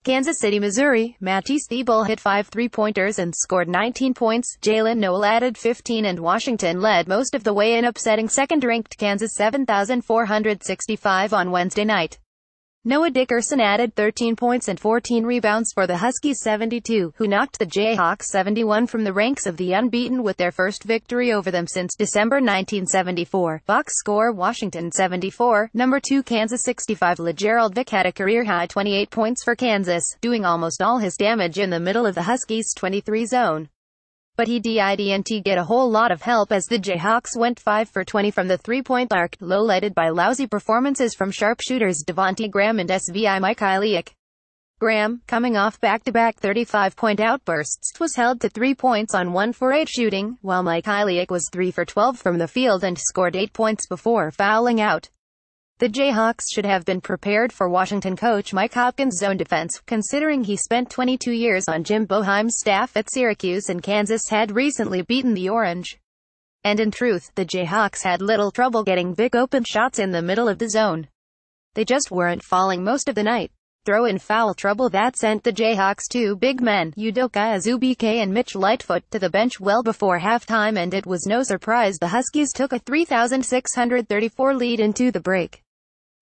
Kansas City, Missouri, Matisse Thybulle hit 5 three-pointers and scored 19 points. Jaylen Nowell added 15 and Washington led most of the way in upsetting second-ranked Kansas 7,465 on Wednesday night. Noah Dickerson added 13 points and 14 rebounds for the Huskies 72, who knocked the Jayhawks 71 from the ranks of the unbeaten with their first victory over them since December 1974. Box score: Washington 74, number 2 Kansas 65. LeGerald Vick had a career-high 28 points for Kansas, doing almost all his damage in the middle of the Huskies' 23 zone. But he didn't get a whole lot of help as the Jayhawks went 5 for 20 from the three-point arc, lowlighted by lousy performances from sharpshooters Devontae Graham and SVI Mykhailiuk. Graham, coming off back-to-back 35-point outbursts, was held to 3 points on 1 for 8 shooting, while Mykhailiuk was 3 for 12 from the field and scored 8 points before fouling out. The Jayhawks should have been prepared for Washington coach Mike Hopkins' zone defense, considering he spent 22 years on Jim Boeheim's staff at Syracuse and Kansas had recently beaten the Orange. And in truth, the Jayhawks had little trouble getting big open shots in the middle of the zone. They just weren't falling most of the night. Throw in foul trouble that sent the Jayhawks' 2 big men, Udoka Azubuike and Mitch Lightfoot, to the bench well before halftime, and it was no surprise the Huskies took a 3,634 lead into the break.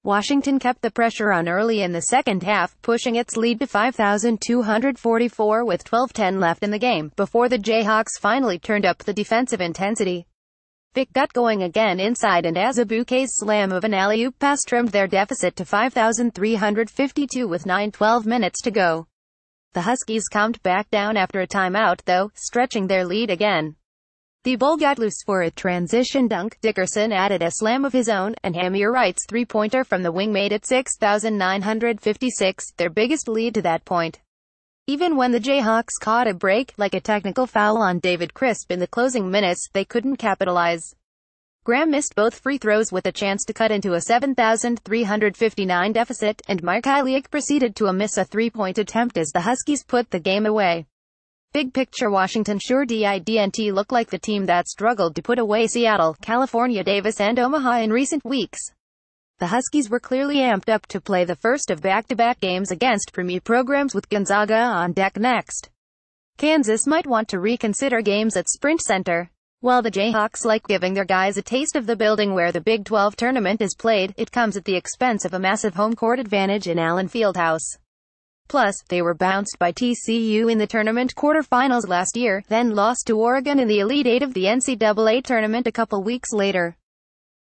Washington kept the pressure on early in the second half, pushing its lead to 5,244 with 12:10 left in the game, before the Jayhawks finally turned up the defensive intensity. Vick got going again inside and Azubuike's slam of an alley-oop pass trimmed their deficit to 5,352 with 9:12 minutes to go. The Huskies calmed back down after a timeout though, stretching their lead again. Thybulle got loose for a transition dunk, Dickerson added a slam of his own, and Amir Wright's three-pointer from the wing made it 6,956, their biggest lead to that point. Even when the Jayhawks caught a break, like a technical foul on David Crisp in the closing minutes, they couldn't capitalize. Graham missed both free throws with a chance to cut into a 7,359 deficit, and Mykhailiuk proceeded to miss a three-point attempt as the Huskies put the game away. Big picture, Washington sure didn't look like the team that struggled to put away Seattle, California, Davis and Omaha in recent weeks. The Huskies were clearly amped up to play the first of back-to-back games against premier programs with Gonzaga on deck next. Kansas might want to reconsider games at Sprint Center. While the Jayhawks like giving their guys a taste of the building where the Big 12 tournament is played, it comes at the expense of a massive home court advantage in Allen Fieldhouse. Plus, they were bounced by TCU in the tournament quarterfinals last year, then lost to Oregon in the Elite Eight of the NCAA tournament a couple weeks later.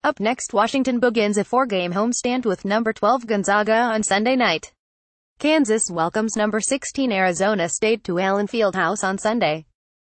Up next, Washington begins a 4-game homestand with number 12 Gonzaga on Sunday night. Kansas welcomes number 16 Arizona State to Allen Fieldhouse on Sunday.